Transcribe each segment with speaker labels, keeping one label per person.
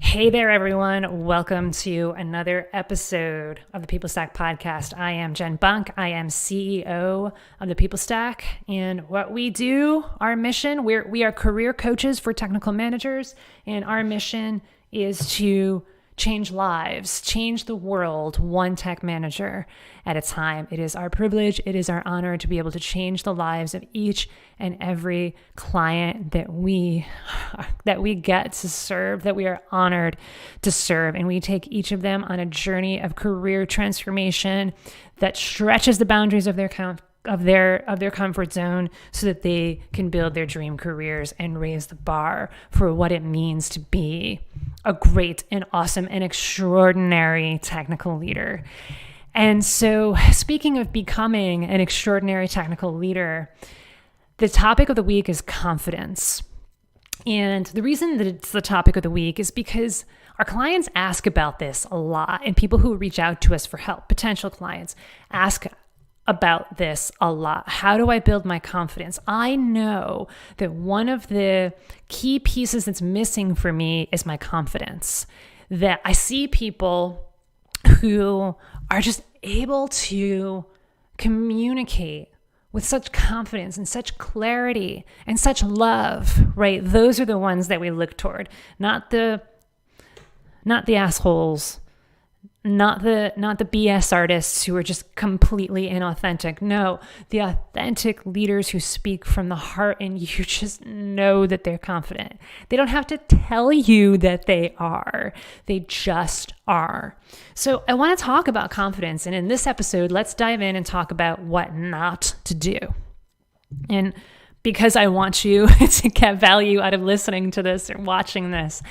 Speaker 1: Hey there, everyone. Welcome to another episode of the People Stack podcast. I am Jen Bunk. I am CEO of the People Stack. And what we do, our mission, we are career coaches for technical managers. And our mission is to change lives, change the world, one tech manager at a time. It is our privilege, it is our honor to be able to change the lives of each and every client that we get to serve, that we are honored to serve. And we take each of them on a journey of career transformation that stretches the boundaries of their comfort zone so that they can build their dream careers and raise the bar for what it means to be a great and awesome and extraordinary technical leader. And so, speaking of becoming an extraordinary technical leader, the topic of the week is confidence. And the reason that it's the topic of the week is because our clients ask about this a lot, and people who reach out to us for help, potential clients, ask about this a lot. How do I build my confidence? I know that one of the key pieces that's missing for me is my confidence. That I see people who are just able to communicate with such confidence and such clarity and such love, right? Those are the ones that we look toward, not the assholes, not the BS artists who are just completely inauthentic. No, the authentic leaders who speak from the heart, and you just know that they're confident. They don't have to tell you that they are. They just are. So I want to talk about confidence. And in this episode, let's dive in and talk about what not to do. And because I want you to get value out of listening to this or watching this,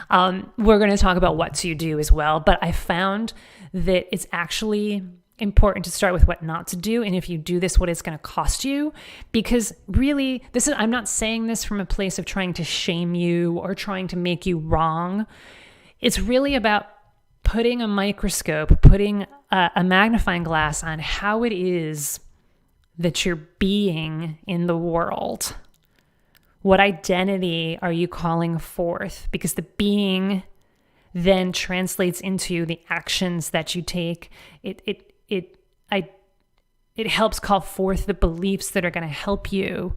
Speaker 1: we're going to talk about what to do as well. But I found that it's actually important to start with what not to do. And if you do this, what it's going to cost you. Because really, I'm not saying this from a place of trying to shame you or trying to make you wrong. It's really about putting a microscope, putting a magnifying glass on how it is that you're being in the world. What identity are you calling forth? Because the being then translates into the actions that you take. It helps call forth the beliefs that are going to help you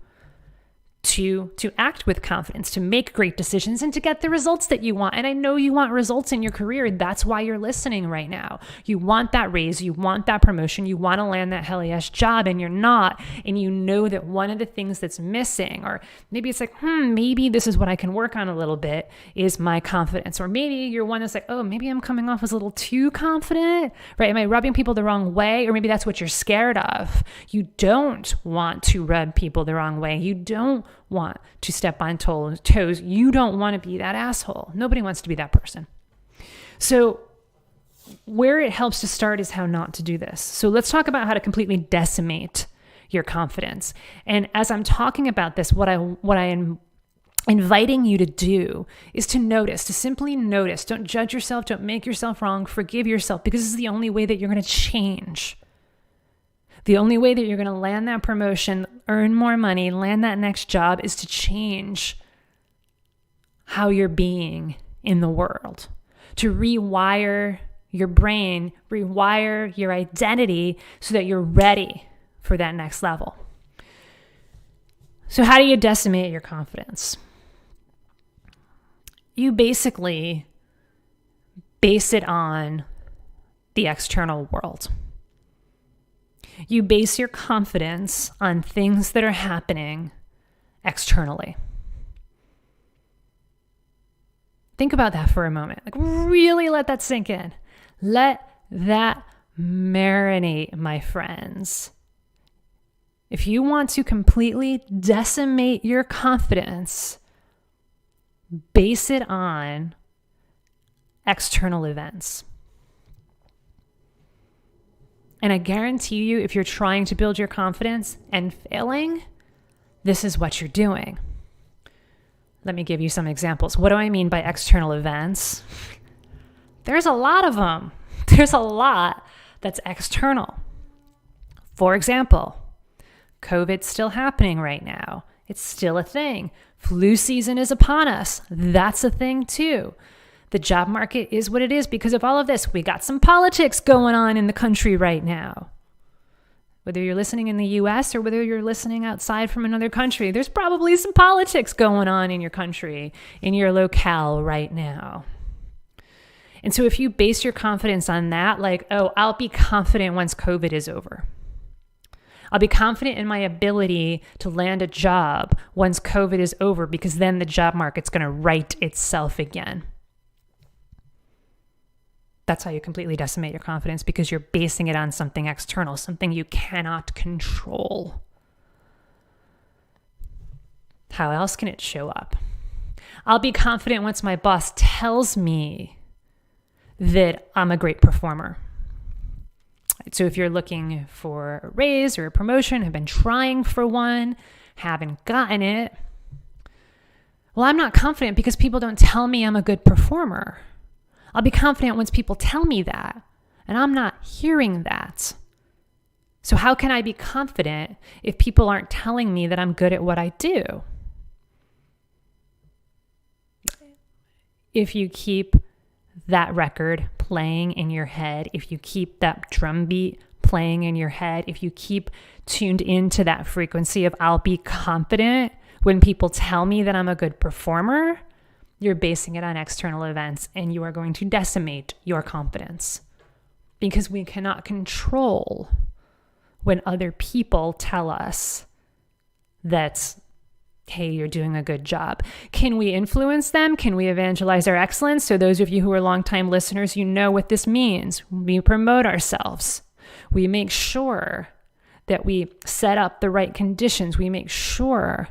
Speaker 1: to act with confidence, to make great decisions, and to get the results that you want. And I know you want results in your career. That's why you're listening right now. You want that raise. You want that promotion. You want to land that hell yes job, and you're not. And you know that one of the things that's missing, or maybe it's like, maybe this is what I can work on a little bit, is my confidence. Or maybe you're one that's like, oh, maybe I'm coming off as a little too confident, right? Am I rubbing people the wrong way? Or maybe that's what you're scared of. You don't want to rub people the wrong way. You don't want to step on toes. You don't want to be that asshole. Nobody wants to be that person. So where it helps to start is how not to do this. So let's talk about how to completely decimate your confidence. And as I'm talking about this, what I am inviting you to do is to simply notice. Don't judge yourself. Don't make yourself wrong. Forgive yourself, because this is the only way that you're going to change. The only way that you're going to land that promotion, earn more money, land that next job is to change how you're being in the world, to rewire your brain, rewire your identity so that you're ready for that next level. So how do you decimate your confidence? You basically base it on the external world. You base your confidence on things that are happening externally. Think about that for a moment. Like, really let that sink in. Let that marinate, my friends. If you want to completely decimate your confidence, base it on external events. And I guarantee you, if you're trying to build your confidence and failing, this is what you're doing. Let me give you some examples. What do I mean by external events? There's a lot of them. There's a lot that's external. For example, COVID's still happening right now. It's still a thing. Flu season is upon us. That's a thing too. The job market is what it is because of all of this. We got some politics going on in the country right now. Whether you're listening in the US or whether you're listening outside from another country, there's probably some politics going on in your country, in your locale right now. And so if you base your confidence on that, like, oh, I'll be confident once COVID is over. I'll be confident in my ability to land a job once COVID is over because then the job market's going to right itself again. That's how you completely decimate your confidence because you're basing it on something external, something you cannot control. How else can it show up? I'll be confident once my boss tells me that I'm a great performer. So if you're looking for a raise or a promotion, have been trying for one, haven't gotten it, well, I'm not confident because people don't tell me I'm a good performer. I'll be confident once people tell me that, and I'm not hearing that. So how can I be confident if people aren't telling me that I'm good at what I do? If you keep that record playing in your head, if you keep that drum beat playing in your head, if you keep tuned into that frequency of I'll be confident when people tell me that I'm a good performer, you're basing it on external events and you are going to decimate your confidence because we cannot control when other people tell us that, hey, you're doing a good job. Can we influence them? Can we evangelize our excellence? So those of you who are longtime listeners, you know what this means. We promote ourselves. We make sure that we set up the right conditions. We make sure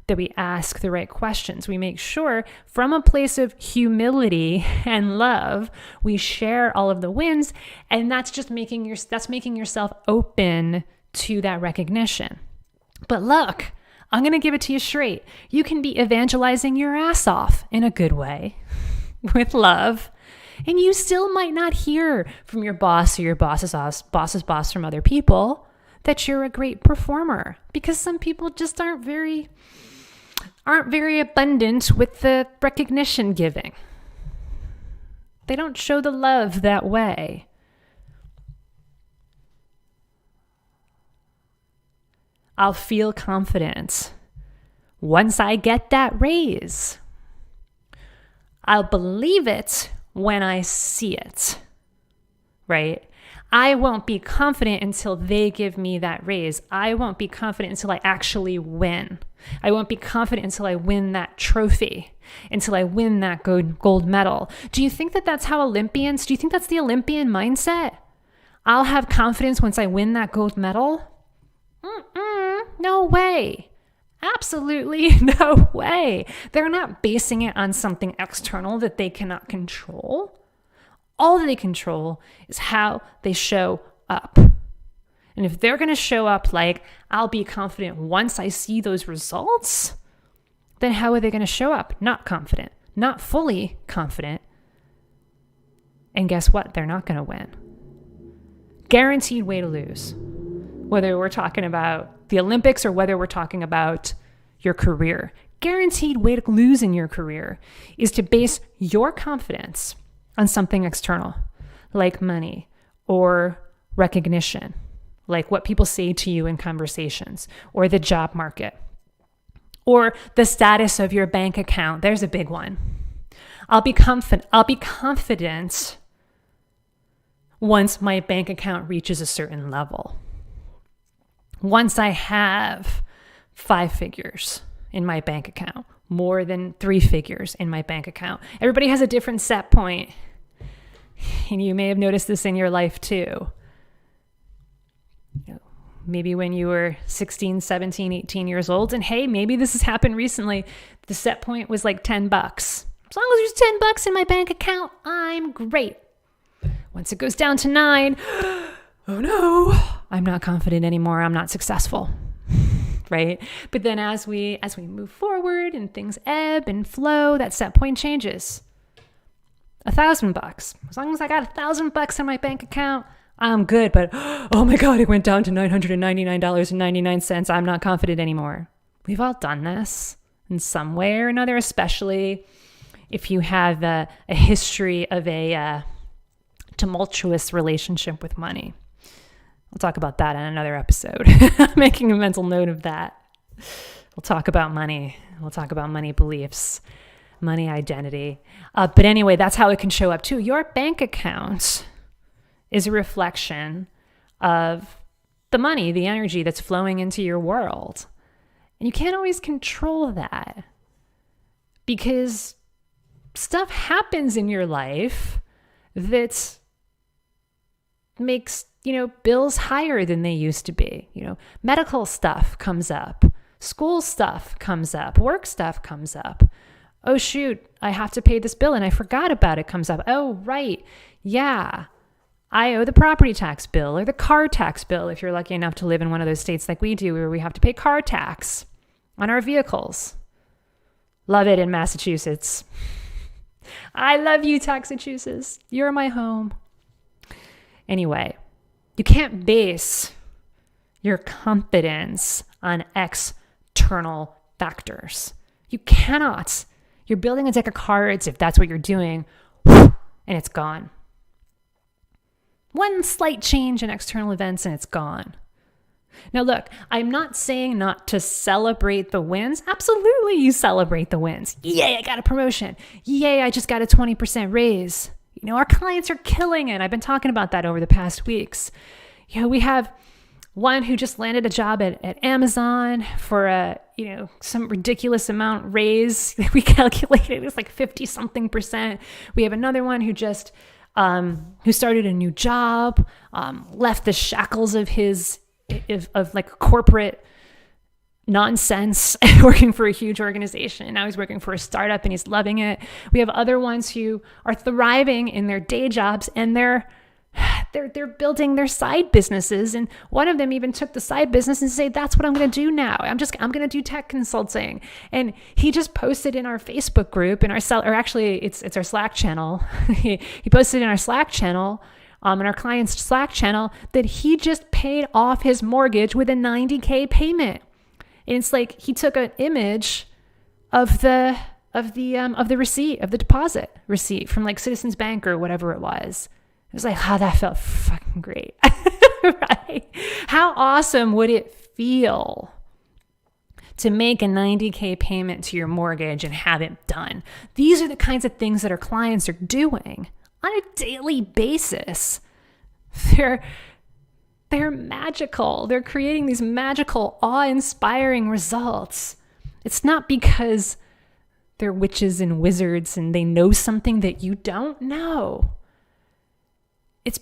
Speaker 1: that we ask the right questions. We make sure from a place of humility and love, we share all of the wins, and that's just making yourself open to that recognition. But look, I'm going to give it to you straight. You can be evangelizing your ass off in a good way with love, and you still might not hear from your boss or your boss's boss from other people that you're a great performer because some people just aren't very abundant with the recognition giving. They don't show the love that way. I'll feel confident once I get that raise. I'll believe it when I see it, right? I won't be confident until they give me that raise. I won't be confident until I actually win. I won't be confident until I win that trophy, until I win that gold medal. Do you think that that's how Olympians, do you think that's the Olympian mindset? I'll have confidence once I win that gold medal? No way. Absolutely no way. They're not basing it on something external that they cannot control. All that they control is how they show up. And if they're going to show up like, I'll be confident once I see those results, then how are they going to show up? Not confident, not fully confident. And guess what? They're not going to win. Guaranteed way to lose. Whether we're talking about the Olympics or whether we're talking about your career. Guaranteed way to lose in your career is to base your confidence on something external, like money or recognition, like what people say to you in conversations, or the job market, or the status of your bank account. There's a big one. I'll be confident once my bank account reaches a certain level. Once I have 5 figures in my bank account, more than 3 figures in my bank account. Everybody has a different set point. And you may have noticed this in your life too. Maybe when you were 16, 17, 18 years old, and hey, maybe this has happened recently. The set point was like $10. As long as there's $10 in my bank account, I'm great. Once it goes down to 9, oh no, I'm not confident anymore. I'm not successful. Right? But then as we move forward and things ebb and flow, that set point changes. $1,000. As long as I got $1,000 in my bank account, I'm good. But oh my God, it went down to $999.99. I'm not confident anymore. We've all done this in some way or another, especially if you have a history of a tumultuous relationship with money. We'll talk about that in another episode. I'm making a mental note of that. We'll talk about money. We'll talk about money beliefs, money identity. But anyway, that's how it can show up too. Your bank account is a reflection of the money, the energy that's flowing into your world. And you can't always control that because stuff happens in your life that makes, bills higher than they used to be. Medical stuff comes up, school stuff comes up, work stuff comes up. Oh, shoot, I have to pay this bill and I forgot about it comes up. Oh, right. Yeah. I owe the property tax bill or the car tax bill if you're lucky enough to live in one of those states like we do where we have to pay car tax on our vehicles. Love it in Massachusetts. I love you, Massachusetts. You're my home. Anyway, you can't base your confidence on external factors. You cannot. You're building a deck of cards if that's what you're doing, and it's gone. One slight change in external events and it's gone. Now look, I'm not saying not to celebrate the wins. Absolutely, you celebrate the wins. Yay, I got a promotion. Yay, I just got a 20% raise. Our clients are killing it. I've been talking about that over the past weeks. We have one who just landed a job at Amazon for some ridiculous amount raise. We calculated it was like 50 something percent. We have another one who just who started a new job, left the shackles of like corporate nonsense, working for a huge organization. Now he's working for a startup and he's loving it. We have other ones who are thriving in their day jobs and they're building their side businesses. And one of them even took the side business and said, that's what I'm going to do now. I'm going to do tech consulting. And he just posted in our Facebook group, it's our Slack channel. He posted in our Slack channel, in our client's Slack channel, that he just paid off his mortgage with a $90K payment. And it's like he took an image of the receipt, of the deposit receipt from like Citizens Bank or whatever it was. It was like, that felt fucking great. Right? How awesome would it feel to make a $90K payment to your mortgage and have it done? These are the kinds of things that our clients are doing on a daily basis. They're magical. They're creating these magical, awe-inspiring results. It's not because they're witches and wizards and they know something that you don't know. It's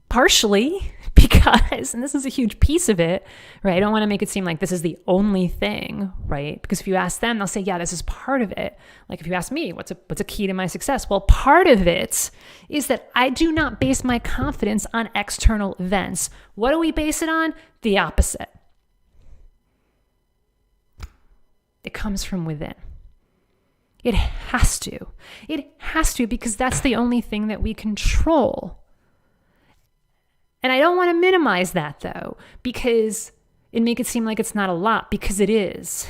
Speaker 1: partially because, and this is a huge piece of it, right? I don't want to make it seem like this is the only thing, right? Because if you ask them, they'll say, yeah, this is part of it. Like if you ask me, what's a key to my success? Well, part of it is that I do not base my confidence on external events. What do we base it on? The opposite. It comes from within. It has to. It has to, because that's the only thing that we control. And I don't want to minimize that though, because it make it seem like it's not a lot, because it is.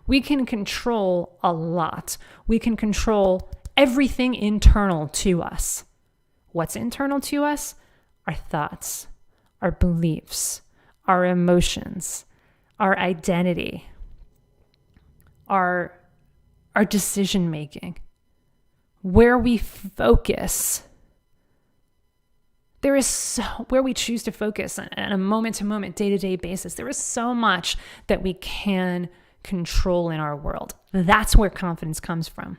Speaker 1: We can control a lot. We can control everything internal to us. What's internal to us? Our thoughts, our beliefs, our emotions, our identity, our decision making, where we focus. There is where we choose to focus on a moment-to-moment, day-to-day basis. There is so much that we can control in our world. That's where confidence comes from.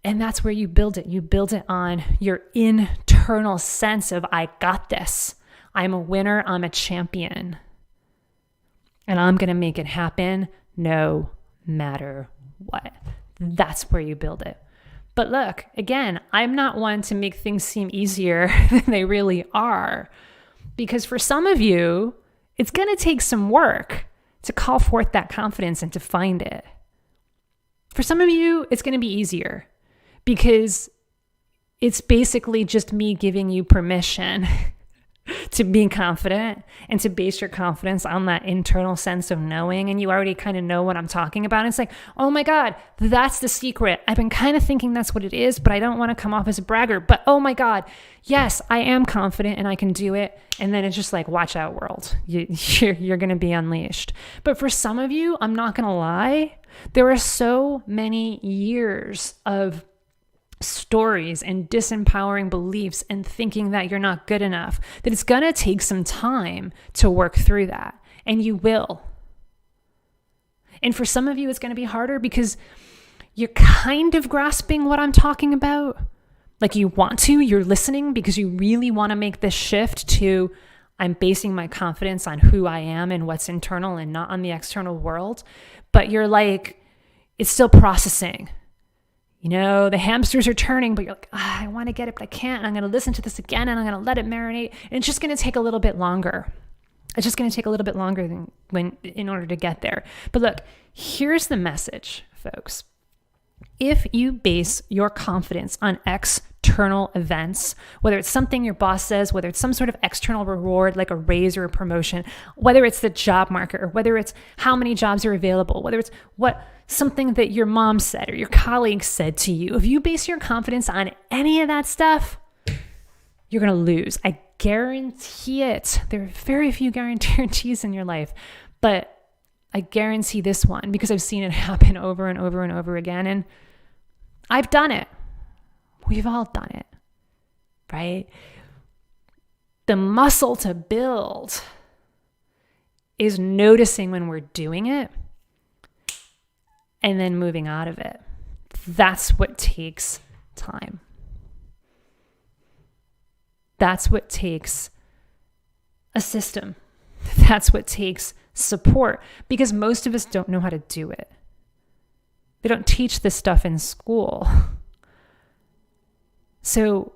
Speaker 1: And that's where you build it. You build it on your internal sense of, I got this. I'm a winner. I'm a champion. And I'm going to make it happen no matter what. That's where you build it. But look, again, I'm not one to make things seem easier than they really are. Because for some of you, it's going to take some work to call forth that confidence and to find it. For some of you, it's going to be easier because it's basically just me giving you permission to be confident and to base your confidence on that internal sense of knowing. And you already kind of know what I'm talking about. And it's like, oh my God, that's the secret. I've been kind of thinking that's what it is, but I don't want to come off as a braggart. But oh my God, yes, I am confident and I can do it. And then it's just like, watch out, world. You're going to be unleashed. But for some of you, I'm not going to lie, there are so many years of stories and disempowering beliefs and thinking that you're not good enough, that it's going to take some time to work through that. And you will. And for some of you, it's going to be harder because you're kind of grasping what I'm talking about. Like you want to, you're listening because you really want to make this shift to, I'm basing my confidence on who I am and what's internal and not on the external world. But you're like, it's still processing. You know, the hamsters are turning, but you're like, I want to get it, but I can't. And I'm going to listen to this again and I'm going to let it marinate. And it's just going to take a little bit longer. It's just going to take a little bit longer in order to get there. But look, here's the message, folks. If you base your confidence on external events, whether it's something your boss says, whether it's some sort of external reward like a raise or a promotion, whether it's the job market or whether it's how many jobs are available, whether it's something that your mom said or your colleague said to you, if you base your confidence on any of that stuff, you're going to lose. I guarantee it. There are very few guarantees in your life, but I guarantee this one because I've seen it happen over and over and over again. And I've done it. We've all done it, right? The muscle to build is noticing when we're doing it and then moving out of it. That's what takes time. That's what takes a system. That's what takes support, because most of us don't know how to do it. They don't teach this stuff in school. So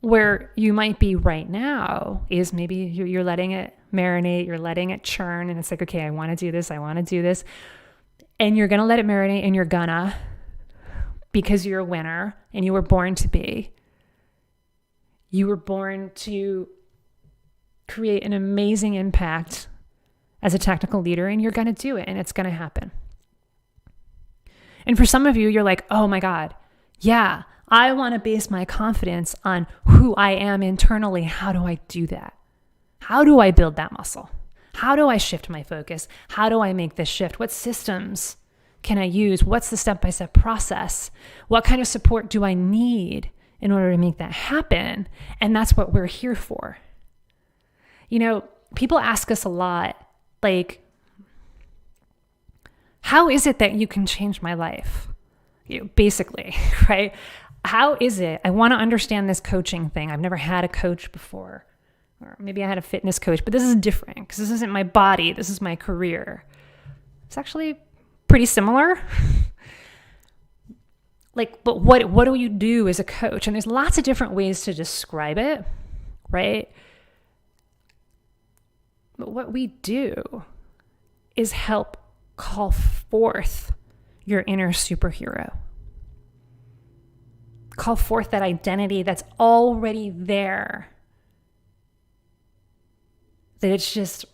Speaker 1: where you might be right now is maybe you're letting it marinate, you're letting it churn, and it's like, okay, I want to do this, and you're going to let it marinate, and you're gonna, because you're a winner, and you were born to be. You were born to create an amazing impact as a technical leader, and you're going to do it, and it's going to happen. And for some of you, you're like, oh my God, yeah, I want to base my confidence on who I am internally. How do I do that? How do I build that muscle? How do I shift my focus? How do I make this shift? What systems can I use? What's the step-by-step process? What kind of support do I need in order to make that happen? And that's what we're here for. You know, people ask us a lot, like, how is it that you can change my life? Basically, right? How is it? I want to understand this coaching thing. I've never had a coach before. Or maybe I had a fitness coach, but this is different because this isn't my body. This is my career. It's actually pretty similar. But what do you do as a coach? And there's lots of different ways to describe it, right? But what we do is help call forth your inner superhero. Call forth that identity that's already there. That it's just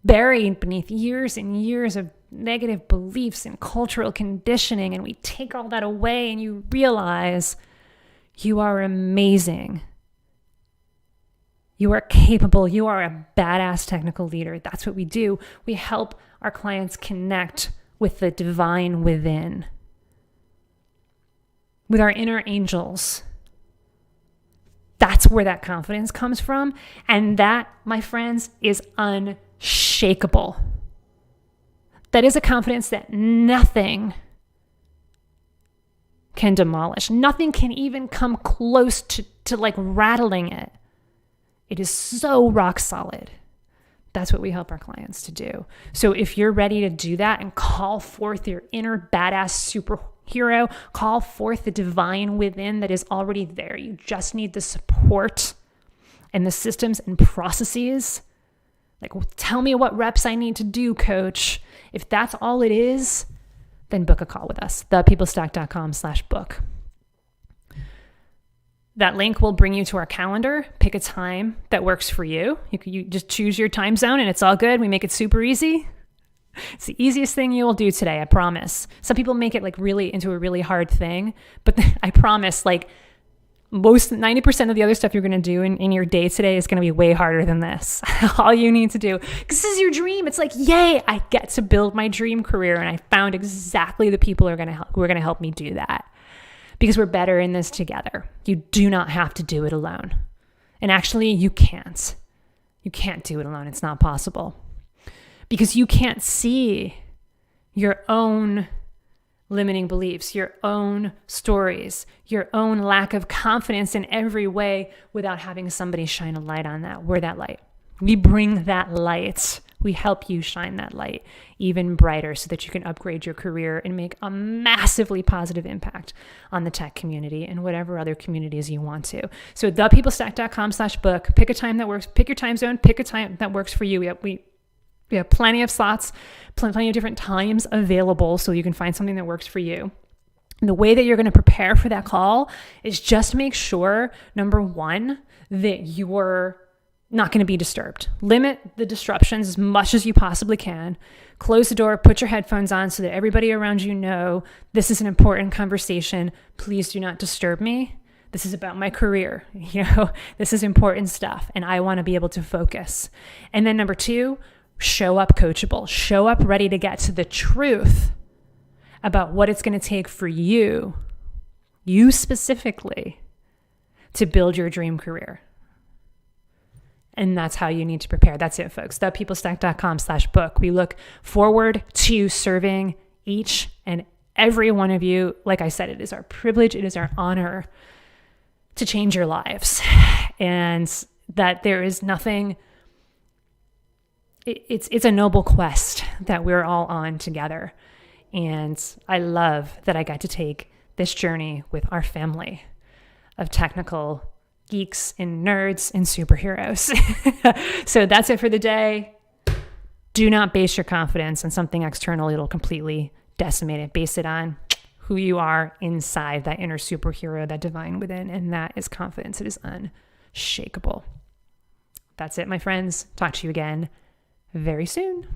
Speaker 1: buried beneath years and years of negative beliefs and cultural conditioning. And we take all that away and you realize you are amazing. You are capable. You are a badass technical leader. That's what we do. We help our clients connect with the divine within, with our inner angels. That's where that confidence comes from. And that, my friends, is unshakable. That is a confidence that nothing can demolish. Nothing can even come close to like rattling it. It is so rock solid. That's what we help our clients to do. So if you're ready to do that and call forth your inner badass superhero, call forth the divine within that is already there. You just need the support and the systems and processes. Like, tell me what reps I need to do, coach. If that's all it is, then book a call with us, thepeoplestack.com/book. That link will bring you to our calendar. Pick a time that works for you. You just choose your time zone and it's all good. We make it super easy. It's the easiest thing you will do today, I promise. Some people make it like really into a really hard thing, but I promise, like, 90% of the other stuff you're going to do in your day today is going to be way harder than this. All you need to do, because this is your dream. It's like, yay, I get to build my dream career. And I found exactly the people who are going to help me do that, because we're better in this together. You do not have to do it alone. And actually, you can't. You can't do it alone. It's not possible, because you can't see your own limiting beliefs, your own stories, your own lack of confidence in every way without having somebody shine a light on that. We're that light. We bring that light. We help you shine that light even brighter so that you can upgrade your career and make a massively positive impact on the tech community and whatever other communities you want to. So thepeoplestack.com/book, pick a time that works, pick your time zone, pick a time that works for you. We have plenty of slots, plenty of different times available, so you can find something that works for you. And the way that you're going to prepare for that call is just make sure, number one, that you're not going to be disturbed. Limit the disruptions as much as you possibly can. Close the door, put your headphones on so that everybody around you know this is an important conversation. Please do not disturb me. This is about my career. This is important stuff, and I want to be able to focus. And then number two, show up coachable. Show up ready to get to the truth about what it's going to take for you specifically, to build your dream career. And that's how you need to prepare. That's it, folks. thepeoplestack.com/book. We look forward to serving each and every one of you. Like I said, it is our privilege, it is our honor to change your lives. And that there is nothing, it's a noble quest that we're all on together. And I love that I got to take this journey with our family of technical geeks and nerds and superheroes. So that's it for the day. Do not base your confidence on something external. It'll completely decimate it. Base it on who you are inside, that inner superhero, that divine within, and that is confidence. It is unshakable. That's it, my friends. Talk to you again very soon.